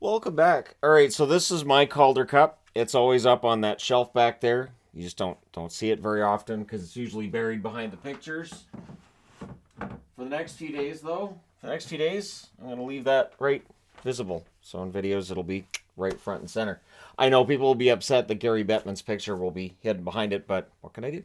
Welcome back. All right, so this is my Calder Cup. It's always up on that shelf back there. You just don't see it very often because it's usually buried behind the pictures. For the next few days, though, I'm gonna leave that right visible. So in videos, it'll be right front and center. I know people will be upset that Gary Bettman's picture will be hidden behind it, but what can I do?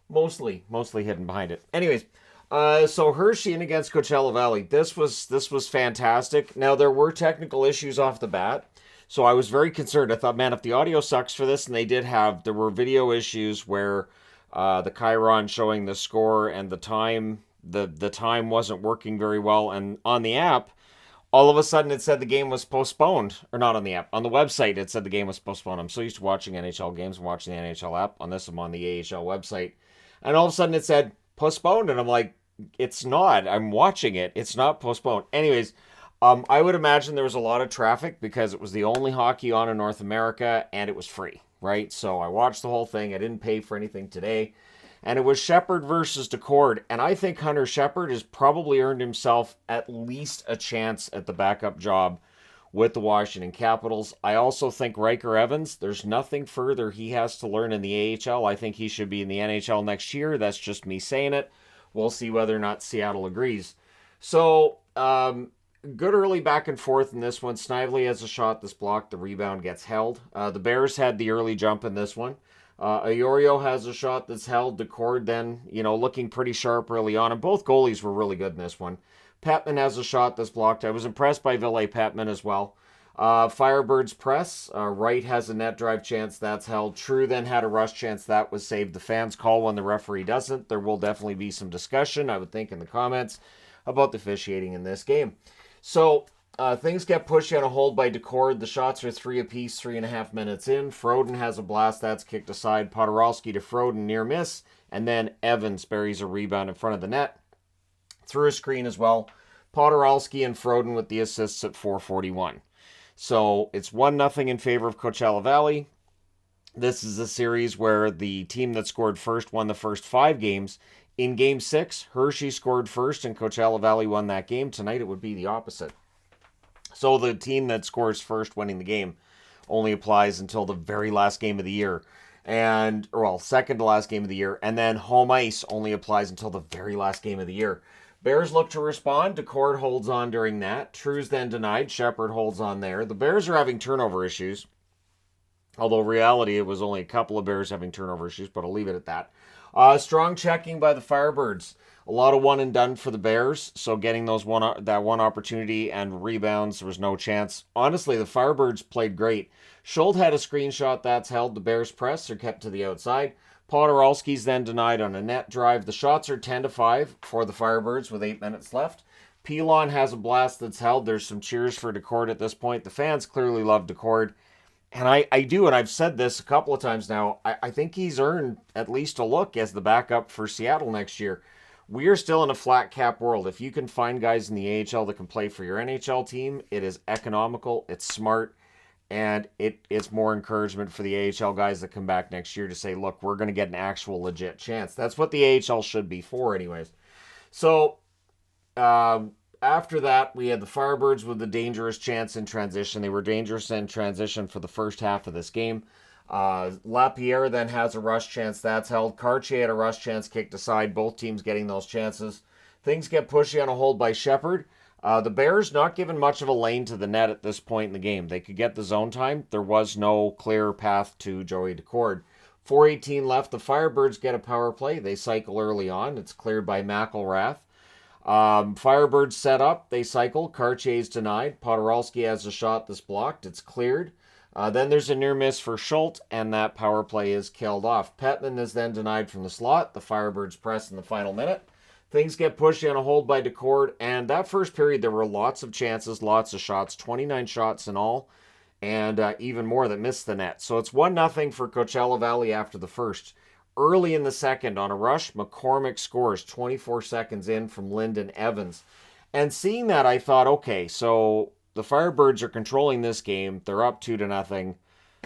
Mostly hidden behind it. Anyways, so Hershey in against Coachella Valley. This was fantastic. Now there were technical issues off the bat, so I was very concerned. I thought, man, if the audio sucks for this, and there were video issues where the Chiron showing the score and the time wasn't working very well, and on the app. All of a sudden, it said the game was postponed, or not on the app. On the website, it said the game was postponed. I'm so used to watching NHL games and watching the NHL app. On this, I'm on the AHL website, and all of a sudden it said postponed, and I'm like, it's not. I'm watching it. It's not postponed. Anyways, I would imagine there was a lot of traffic because it was the only hockey on in North America, and it was free, right? So I watched the whole thing. I didn't pay for anything today. And it was Shepard versus DeCord. And I think Hunter Shepard has probably earned himself at least a chance at the backup job with the Washington Capitals. I also think Riker Evans, there's nothing further he has to learn in the AHL. I think he should be in the NHL next year. That's just me saying it. We'll see whether or not Seattle agrees. So, good early back and forth in this one. Snively has a shot that's blocked. The rebound gets held. The Bears had the early jump in this one. Iorio has a shot that's held. DeCord then, looking pretty sharp early on. And both goalies were really good in this one. Petman has a shot that's blocked. I was impressed by Ville Petman as well. Firebirds press. Wright has a net drive chance that's held. True then had a rush chance that was saved. The fans call when the referee doesn't. There will definitely be some discussion, I would think, in the comments about the officiating in this game. So things get pushed on a hold by DeCord. The shots are 3 apiece, 3.5 minutes in. Froden has a blast that's kicked aside. Podorowski to Froden, near miss. And then Evans buries a rebound in front of the net. Through a screen as well. Podorowski and Froden with the assists at 4:41. So it's 1-0 in favor of Coachella Valley. This is a series where the team that scored first won the first 5 games. In Game 6, Hershey scored first and Coachella Valley won that game. Tonight it would be the opposite. So the team that scores first winning the game only applies until the very last game of the year. Second to last game of the year. And then home ice only applies until the very last game of the year. Bears look to respond. DeCord holds on during that. True's then denied. Shepard holds on there. The Bears are having turnover issues. Although reality, it was only a couple of Bears having turnover issues, but I'll leave it at that. Strong checking by the Firebirds. A lot of one and done for the Bears, so getting that one opportunity and rebounds, there was no chance. Honestly, the Firebirds played great. Schultz had a screenshot that's held. The Bears press are kept to the outside. Podorowski's then denied on a net drive. The shots are 10-5 for the Firebirds with 8 minutes left. Pilon has a blast that's held. There's some cheers for DeCord at this point. The fans clearly love DeCord. And I do, and I've said this a couple of times now, I think he's earned at least a look as the backup for Seattle next year. We are still in a flat cap world. If you can find guys in the AHL that can play for your NHL team, it is economical, it's smart, and it's more encouragement for the AHL guys that come back next year to say, look, we're going to get an actual legit chance. That's what the AHL should be for anyways. So after that, we had the Firebirds with the dangerous chance in transition. They were dangerous in transition for the first half of this game. Lapierre then has a rush chance that's held. Cartier had a rush chance kicked aside. Both teams getting those chances. Things get pushy on a hold by Shepard. The Bears not given much of a lane to the net at this point in the game. They could get the zone time. There was no clear path to Joey DeCord. 4:18 left. The Firebirds get a power play. They cycle early on. It's cleared by McElrath. Firebirds set up. They cycle. Cartier's denied. Podorowski has a shot that's blocked. It's cleared. Then there's a near miss for Schultz, and that power play is killed off. Petman is then denied from the slot. The Firebirds press in the final minute. Things get pushed on a hold by DeCord, and that first period there were lots of chances, lots of shots, 29 shots in all, and even more that missed the net. So it's 1-0 for Coachella Valley after the first. Early in the second, on a rush, McCormick scores 24 seconds in from Lyndon Evans. And seeing that, I thought, okay, so the Firebirds are controlling this game. They're up 2-0.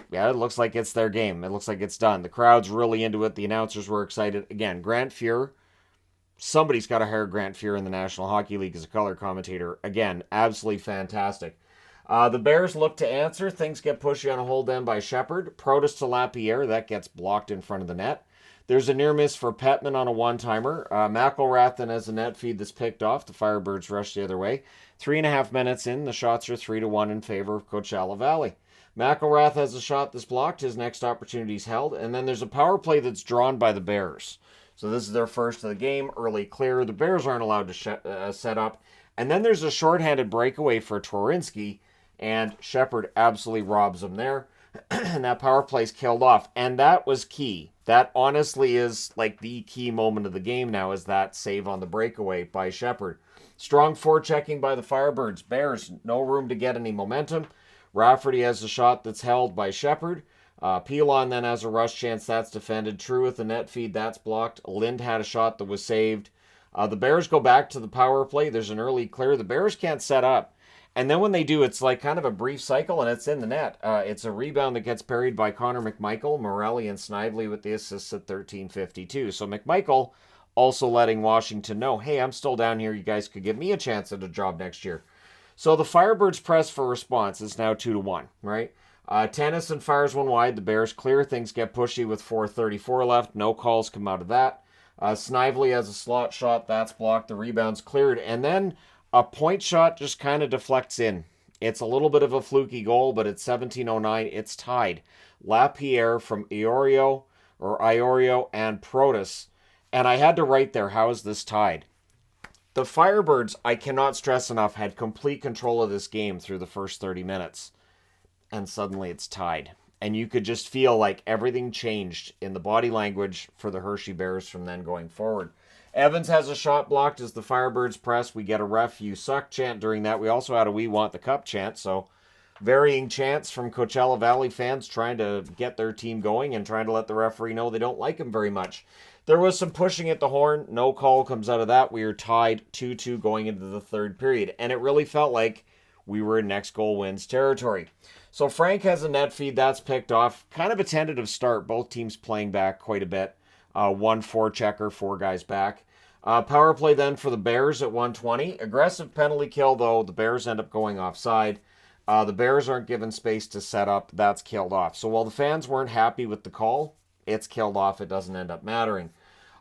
Yeah, it looks like it's their game. It looks like it's done. The crowd's really into it. The announcers were excited. Again, Grant Fuhr. Somebody's got to hire Grant Fuhr in the National Hockey League as a color commentator. Again, absolutely fantastic. The Bears look to answer. Things get pushy on a hold end by Shepard. Protus to Lapierre. That gets blocked in front of the net. There's a near miss for Petman on a one-timer. McElrath then has a net feed that's picked off. The Firebirds rush the other way. 3.5 minutes in, the shots are 3-1 in favor of Coachella Valley. McElrath has a shot that's blocked. His next opportunity's held. And then there's a power play that's drawn by the Bears. So this is their first of the game. Early clear. The Bears aren't allowed to set up. And then there's a shorthanded breakaway for Twarynski. And Shepard absolutely robs him there. And that power play's killed off. And that was key. That honestly is like the key moment of the game now, is that save on the breakaway by Shepard. Strong forechecking by the Firebirds. Bears, no room to get any momentum. Rafferty has a shot that's held by Shepard. Pilon then has a rush chance. That's defended. True with the net feed. That's blocked. Lind had a shot that was saved. The Bears go back to the power play. There's an early clear. The Bears can't set up. And then when they do, it's like kind of a brief cycle, and it's in the net. It's a rebound that gets parried by Connor McMichael. Morelli and Snively with the assists at 13:52. So McMichael also letting Washington know, hey, I'm still down here. You guys could give me a chance at a job next year. So the Firebirds press for response is now 2-1, right? Tennyson fires one wide. The Bears clear. Things get pushy with 4:34 left. No calls come out of that. Snively has a slot shot. That's blocked. The rebound's cleared. And then a point shot just kind of deflects in. It's a little bit of a fluky goal, but it's 17:09. It's tied. Lapierre from Iorio and Protus. And I had to write there, how is this tied? The Firebirds, I cannot stress enough, had complete control of this game through the first 30 minutes. And suddenly it's tied. And you could just feel like everything changed in the body language for the Hershey Bears from then going forward. Evans has a shot blocked as the Firebirds press. We get a ref, you suck chant during that. We also had a we want the cup chant. So varying chants from Coachella Valley fans trying to get their team going and trying to let the referee know they don't like him very much. There was some pushing at the horn. No call comes out of that. We are tied 2-2 going into the third period. And it really felt like we were in next goal wins territory. So Frank has a net feed. That's picked off. Kind of a tentative start. Both teams playing back quite a bit. 1-4 checker, 4 guys back. Power play then for the Bears at 1:20. Aggressive penalty kill, though. The Bears end up going offside. The Bears aren't given space to set up. That's killed off. So while the fans weren't happy with the call, it's killed off. It doesn't end up mattering.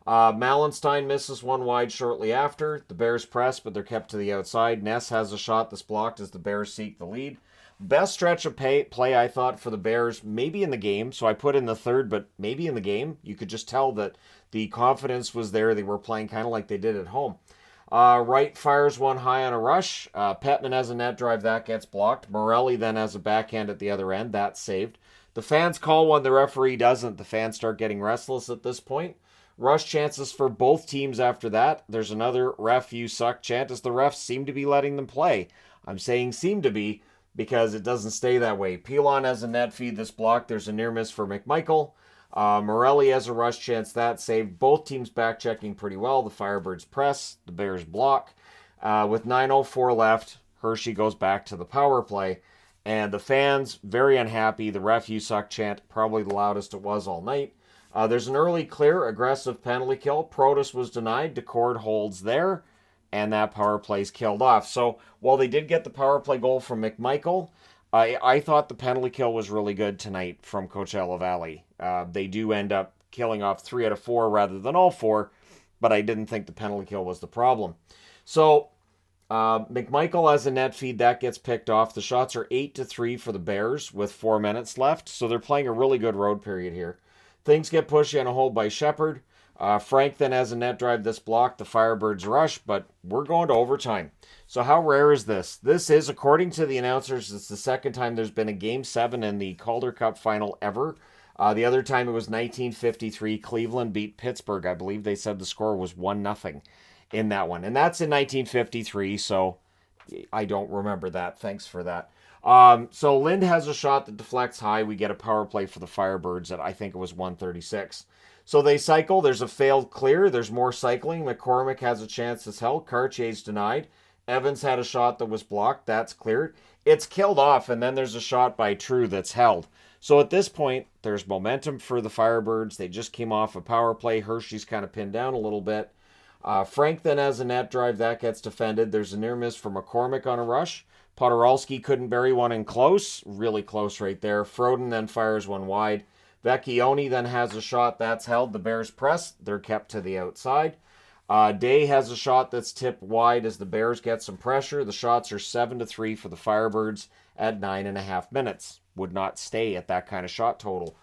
Mallenstein misses one wide shortly after. The Bears press, but they're kept to the outside. Ness has a shot that's blocked as the Bears seek the lead. Best stretch of play, I thought, for the Bears, maybe in the game. So I put in the third, but maybe in the game. You could just tell that the confidence was there. They were playing kind of like they did at home. Wright fires one high on a rush. Petman has a net drive. That gets blocked. Morelli then has a backhand at the other end. That's saved. The fans call when the referee doesn't. The fans start getting restless at this point. Rush chances for both teams after that. There's another ref, you suck chant as the refs seem to be letting them play. I'm saying seem to be because it doesn't stay that way. Pilon has a net feed that's blocked. There's a near miss for McMichael. Morelli has a rush chance. That saved. Both teams back checking pretty well. The Firebirds press. The Bears block. With 9:04 left, Hershey goes back to the power play. And the fans, very unhappy. The ref, you suck chant, probably the loudest it was all night. There's an early clear, aggressive penalty kill. Protus was denied. DeCord holds there. And that power play's killed off. So while they did get the power play goal from McMichael, I thought the penalty kill was really good tonight from Coachella Valley. They do end up killing off 3 out of 4 rather than all 4, but I didn't think the penalty kill was the problem. So McMichael has a net feed. That gets picked off. The shots are 8-3 for the Bears with 4 minutes left. So they're playing a really good road period here. Things get pushy on a hold by Shepard. Frank then has a net drive that's blocked. The Firebirds rush, but we're going to overtime. So how rare is this? This is, according to the announcers, it's the second time there's been a Game 7 in the Calder Cup final ever. The other time it was 1953. Cleveland beat Pittsburgh. I believe they said the score was 1-0 in that one. And that's in 1953, so I don't remember that. Thanks for that. So Lind has a shot that deflects high. We get a power play for the Firebirds at, I think it was 1:36. So they cycle. There's a failed clear. There's more cycling. McCormick has a chance that's held. Cartier's denied. Evans had a shot that was blocked. That's cleared. It's killed off, and then there's a shot by True that's held. So at this point, there's momentum for the Firebirds. They just came off a power play. Hershey's kind of pinned down a little bit. Frank then has a net drive. That gets defended. There's a near miss for McCormick on a rush. Podorowski couldn't bury one in close. Really close right there. Froden then fires one wide. Vecchione then has a shot that's held. The Bears press. They're kept to the outside. Day has a shot that's tipped wide as the Bears get some pressure. The shots are 7-3 for the Firebirds at 9.5 minutes. Would not stay at that kind of shot total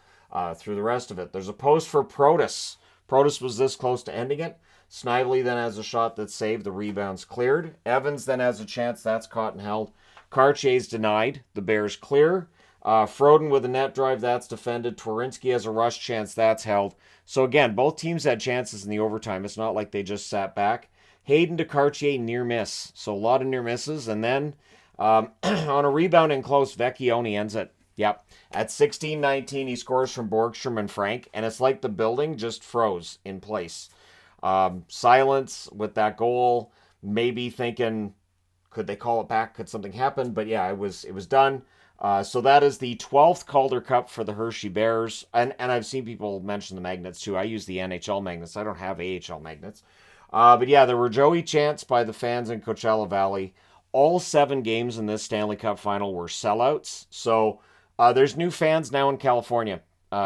through the rest of it. There's a post for Protas. Protas was this close to ending it. Snively then has a shot that's saved. The rebound's cleared. Evans then has a chance. That's caught and held. Cartier's denied. The Bears clear. Froden with a net drive. That's defended. Tworinsky has a rush chance. That's held. So again, both teams had chances in the overtime. It's not like they just sat back. Hayden to Cartier, near miss. So a lot of near misses. And then on a rebound in close, Vecchione ends it. Yep. At 16-19, he scores from Borgstrom and Frank. And it's like the building just froze in place. Silence with that goal. Maybe thinking, could they call it back? Could something happen? But yeah, it was done. So that is the 12th Calder Cup for the Hershey Bears. And I've seen people mention the magnets too. I use the NHL magnets. I don't have AHL magnets. But yeah, there were Joey chants by the fans in Coachella Valley. All 7 games in this Stanley Cup final were sellouts. So there's new fans now in California.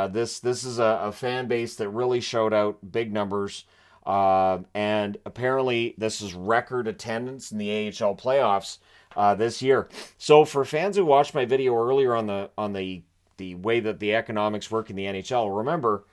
This is a fan base that really showed out big numbers. And apparently this is record attendance in the AHL playoffs this year. So for fans who watched my video earlier on the way that the economics work in the NHL, remember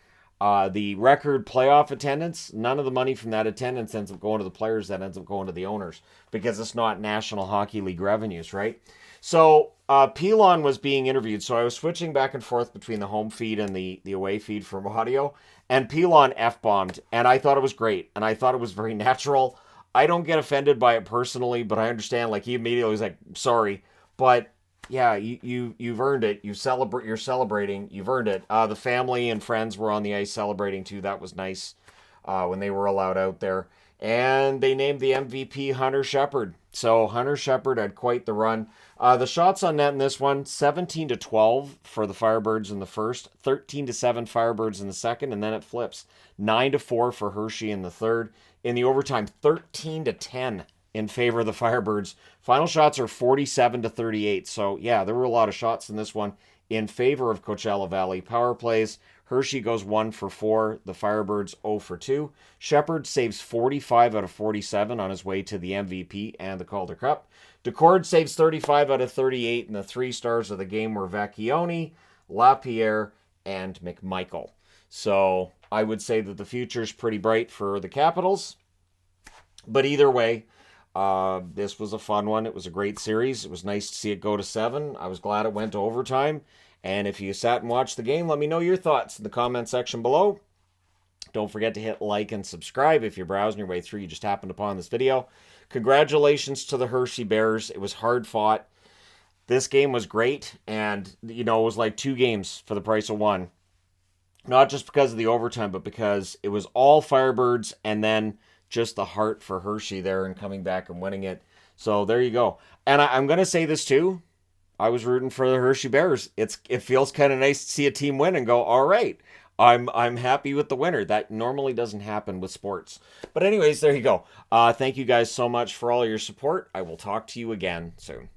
the record playoff attendance, none of the money from that attendance ends up going to the players, that ends up going to the owners because it's not National Hockey League revenues, right? So Pilon was being interviewed, so I was switching back and forth between the home feed and the away feed from audio, and Pilon F-bombed, and I thought it was great, and I thought it was very natural. I don't get offended by it personally, but I understand, like, he immediately was like, sorry, but yeah, you've earned it. You're celebrating. You've earned it. The family and friends were on the ice celebrating too. That was nice when they were allowed out there. And they named the MVP Hunter Shepard. So Hunter Shepard had quite the run. The shots on net in this one, 17-12 for the Firebirds in the first, 13-7 Firebirds in the second, and then it flips. 9-4 for Hershey in the third. In the overtime, 13-10 in favor of the Firebirds. Final shots are 47-38. So yeah, there were a lot of shots in this one in favor of Coachella Valley. Power plays, Hershey goes 1 for 4. The Firebirds 0 for 2. Shepard saves 45 out of 47 on his way to the MVP and the Calder Cup. Decord saves 35 out of 38, and the 3 stars of the game were Vecchione, LaPierre, and McMichael. So I would say that the future's pretty bright for the Capitals. But either way, this was a fun one. It was a great series. It was nice to see it go to 7. I was glad it went to overtime. And if you sat and watched the game, let me know your thoughts in the comment section below. Don't forget to hit like and subscribe if you're browsing your way through. You just happened upon this video. Congratulations to the Hershey Bears. It was hard fought. This game was great. And, you know, it was like 2 games for the price of 1. Not just because of the overtime, but because it was all Firebirds and then just the heart for Hershey there and coming back and winning it. So there you go. And I'm going to say this too. I was rooting for the Hershey Bears. It feels kind of nice to see a team win and go, all right, I'm happy with the winner. That normally doesn't happen with sports. But anyways, there you go. Thank you guys so much for all your support. I will talk to you again soon.